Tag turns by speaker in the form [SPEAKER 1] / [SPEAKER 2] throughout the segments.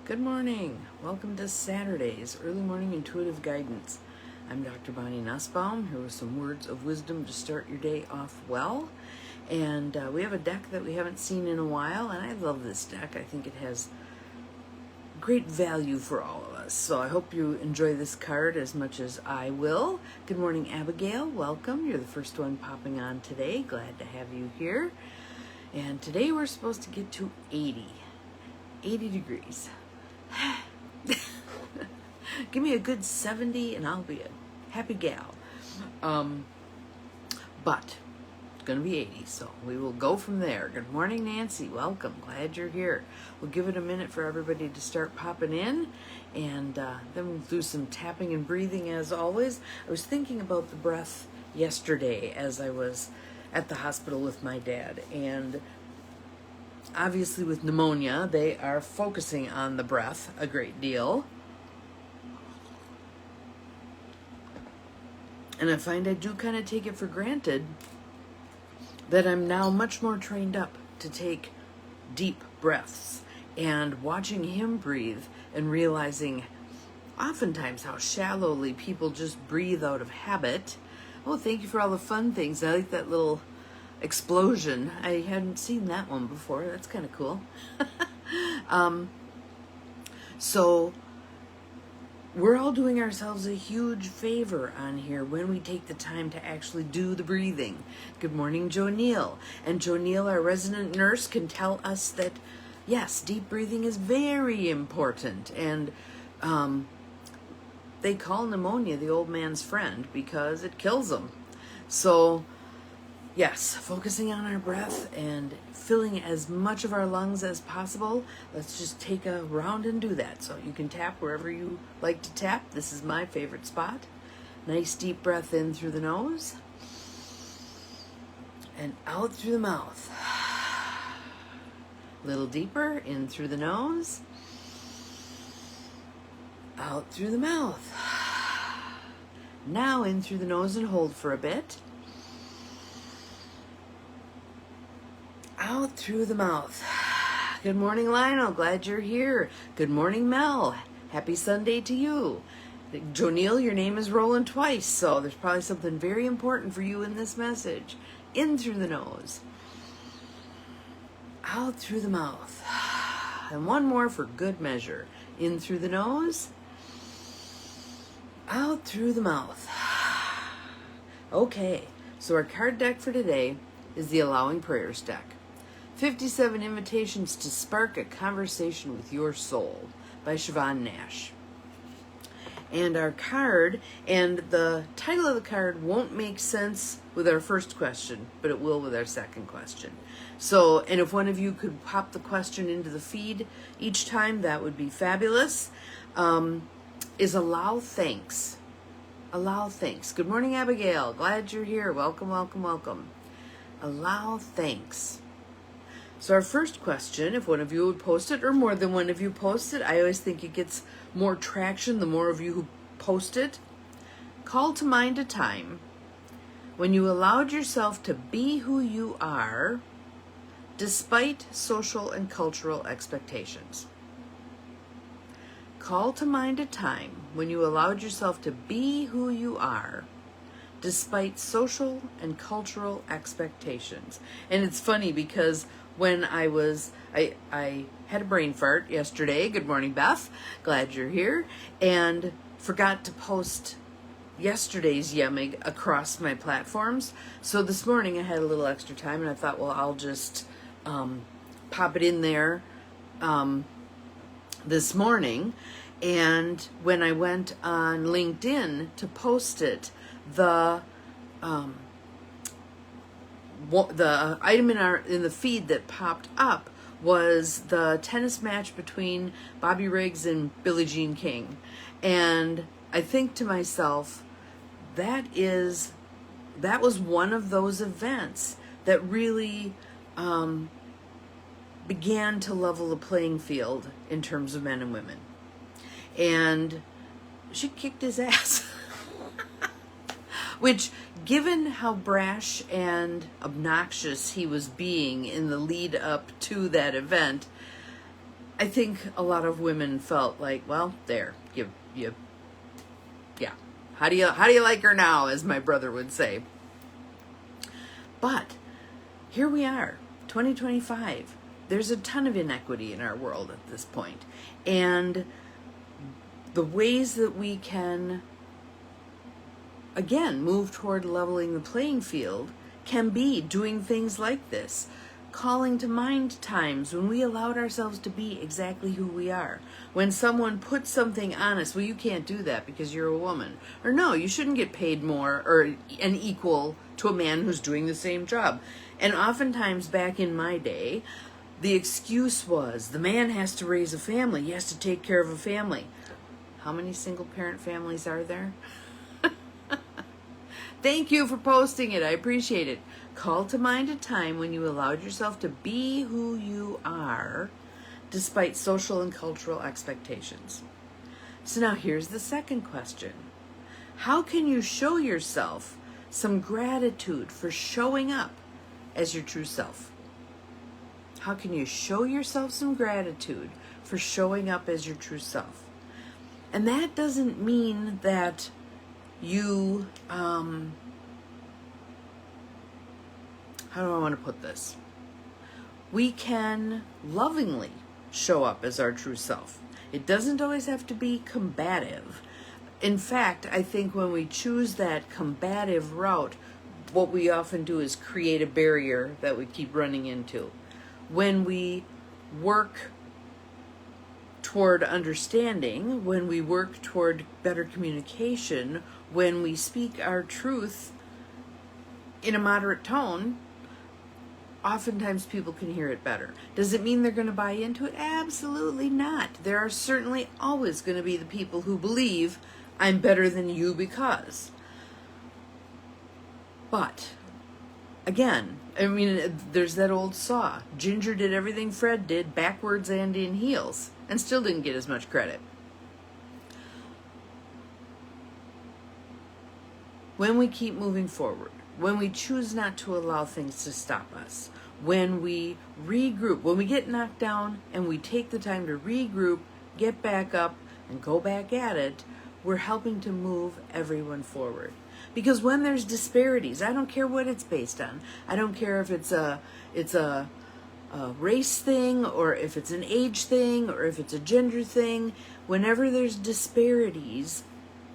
[SPEAKER 1] Good morning. Welcome to Saturday's Early Morning Intuitive Guidance. I'm Dr. Bonnie Nussbaum, here with some words of wisdom to start your day off well. And we have a deck that we haven't seen in a while, and I love this deck. I think it has great value for all of us. So I hope you enjoy this card as much as I will. Good morning, Abigail. Welcome. You're the first one popping on today. Glad to have you here. And today we're supposed to get to 80 degrees. Give me a good 70 and I'll be a happy gal. But it's going to be 80, so we will go from there. Good morning, Nancy. Welcome. Glad you're here. We'll give it a minute for everybody to start popping in, and then we'll do some tapping and breathing as always. I was thinking about the breath yesterday as I was at the hospital with my dad, and obviously with pneumonia, they are focusing on the breath a great deal. And I find I do kind of take it for granted that I'm now much more trained up to take deep breaths. And watching him breathe and realizing oftentimes how shallowly people just breathe out of habit. Oh, thank you for all the fun things. I like that little explosion. I hadn't seen that one before. That's kind of cool. So we're all doing ourselves a huge favor on here when we take the time to actually do the breathing. Good morning, Jo Neal. And Jo Neal, our resident nurse, can tell us that, yes, deep breathing is very important. And they call pneumonia the old man's friend because it kills them. So yes, focusing on our breath and filling as much of our lungs as possible. Let's just take a round and do that. So you can tap wherever you like to tap. This is my favorite spot. Nice deep breath in through the nose and out through the mouth. A little deeper, in through the nose, out through the mouth. Now in through the nose and hold for a bit. Out through the mouth. Good morning, Lionel. Glad you're here. Good morning, Mel. Happy Sunday to you. Jo Neal, your name is rolling twice, so there's probably something very important for you in this message. In through the nose. Out through the mouth. And one more for good measure. In through the nose. Out through the mouth. Okay, so our card deck for today is the Allowing Prayers deck. 57 Invitations to Spark a Conversation with Your Soul by Siobhan Nash. And our card, and the title of the card won't make sense with our first question, but it will with our second question. So, and if one of you could pop the question into the feed each time, that would be fabulous. Is allow thanks. Allow thanks. Good morning, Abigail. Glad you're here. Welcome, welcome, welcome. Allow thanks. So our first question, if one of you would post it, or more than one of you post it, I always think it gets more traction the more of you who post it. Call to mind a time when you allowed yourself to be who you are despite social and cultural expectations. Call to mind a time when you allowed yourself to be who you are despite social and cultural expectations. And it's funny because when I had a brain fart yesterday. Good morning, Beth. Glad you're here. And forgot to post yesterday's YEMIG across my platforms. So this morning I had a little extra time and I thought, well, I'll just pop it in there this morning. And when I went on LinkedIn to post it, the item in the feed that popped up was the tennis match between Bobby Riggs and Billie Jean King. And I think to myself, that was one of those events that really began to level the playing field in terms of men and women. And she kicked his ass. Which, given how brash and obnoxious he was being in the lead up to that event, I think a lot of women felt like, well, there, yeah. How do you like her now, as my brother would say. But here we are, 2025. There's a ton of inequity in our world at this point. And the ways that we can, again, move toward leveling the playing field can be doing things like this. Calling to mind times when we allowed ourselves to be exactly who we are. When someone puts something on us, well, you can't do that because you're a woman. Or no, you shouldn't get paid more or an equal to a man who's doing the same job. And oftentimes back in my day, the excuse was the man has to raise a family. He has to take care of a family. How many single parent families are there? Thank you for posting it. I appreciate it. Call to mind a time when you allowed yourself to be who you are despite social and cultural expectations. So now here's the second question. How can you show yourself some gratitude for showing up as your true self? How can you show yourself some gratitude for showing up as your true self? And that doesn't mean that you, how do I want to put this? We can lovingly show up as our true self. It doesn't always have to be combative. In fact, I think when we choose that combative route, what we often do is create a barrier that we keep running into. When we work toward understanding, when we work toward better communication, when we speak our truth in a moderate tone, oftentimes people can hear it better. Does it mean they're going to buy into it? Absolutely not. There are certainly always going to be the people who believe I'm better than you because. But, again, I mean, there's that old saw. Ginger did everything Fred did backwards and in heels and still didn't get as much credit. When we keep moving forward, when we choose not to allow things to stop us, when we regroup, when we get knocked down and we take the time to regroup, get back up, and go back at it, we're helping to move everyone forward. Because when there's disparities, I don't care what it's based on. I don't care if it's a race thing, or if it's an age thing, or if it's a gender thing. Whenever there's disparities,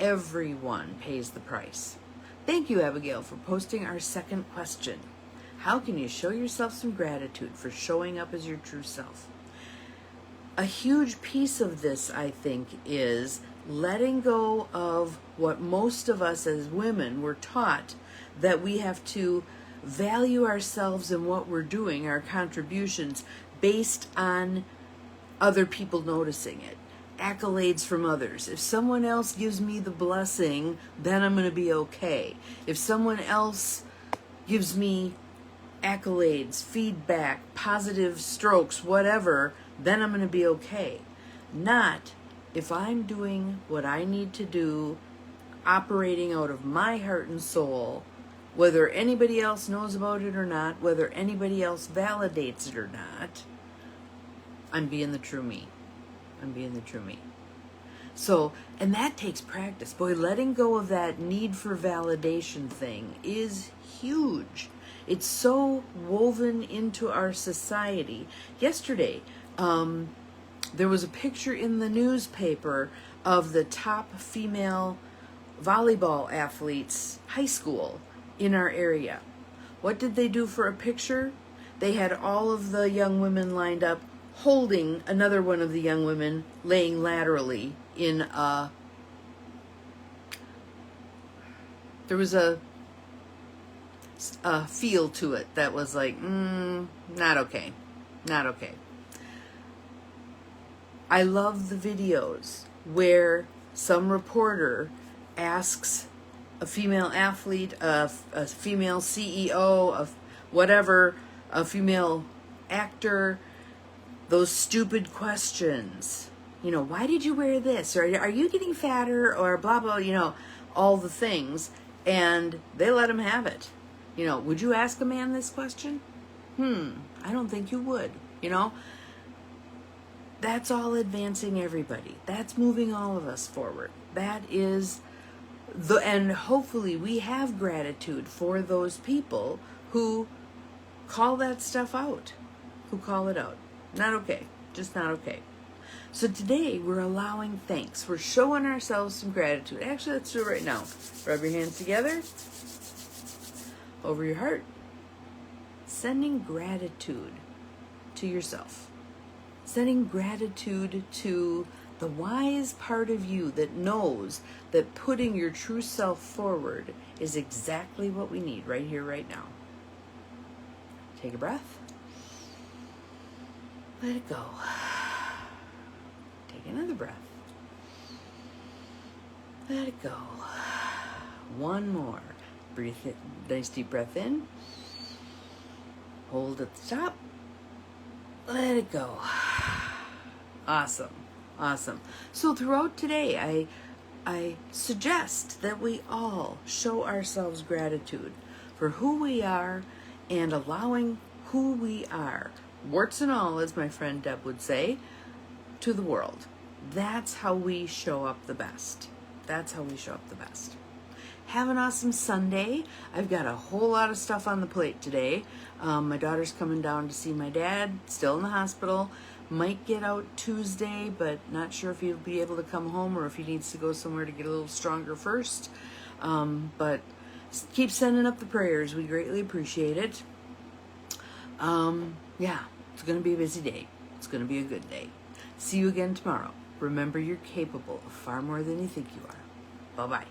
[SPEAKER 1] everyone pays the price. Thank you, Abigail, for posting our second question. How can you show yourself some gratitude for showing up as your true self? A huge piece of this, I think, is letting go of what most of us as women were taught, that we have to value ourselves and what we're doing, our contributions, based on other people noticing it. Accolades from others. If someone else gives me the blessing, then I'm going to be okay. If someone else gives me accolades, feedback, positive strokes, whatever, then I'm going to be okay. Not if I'm doing what I need to do, operating out of my heart and soul, whether anybody else knows about it or not, whether anybody else validates it or not, I'm being the true me. I'm being the true me. So, and that takes practice. Boy, letting go of that need for validation thing is huge. It's so woven into our society. Yesterday, there was a picture in the newspaper of the top female volleyball athletes, high school, in our area. What did they do for a picture? They had all of the young women lined up, holding another one of the young women laying laterally in a, there was a feel to it that was like, not okay, not okay. I love the videos where some reporter asks a female athlete, a female CEO, of whatever, a female actor, those stupid questions. You know, why did you wear this? Or are you getting fatter? Or blah, blah, you know, all the things. And they let them have it. You know, would you ask a man this question? I don't think you would, you know. That's all advancing everybody. That's moving all of us forward. That is and hopefully we have gratitude for those people who call that stuff out, who call it out. Not okay, just not okay. So today we're allowing thanks. We're showing ourselves some gratitude. Actually, let's do it right now. Rub your hands together over your heart. Sending gratitude to yourself. Sending gratitude to the wise part of you that knows that putting your true self forward is exactly what we need right here, right now. Take a breath. Let it go. Take another breath. Let it go. One more. Breathe it. Nice deep breath in. Hold at the top. Let it go. Awesome. Awesome. So throughout today, I suggest that we all show ourselves gratitude for who we are and allowing who we are, warts and all, as my friend Deb would say, to the world. That's how we show up the best. That's how we show up the best. Have an awesome Sunday. I've got a whole lot of stuff on the plate today. My daughter's coming down to see my dad, still in the hospital. Might get out Tuesday, but not sure if he'll be able to come home or if he needs to go somewhere to get a little stronger first. But keep sending up the prayers. We greatly appreciate it. Yeah, it's going to be a busy day. It's going to be a good day. See you again tomorrow. Remember, you're capable of far more than you think you are. Bye-bye.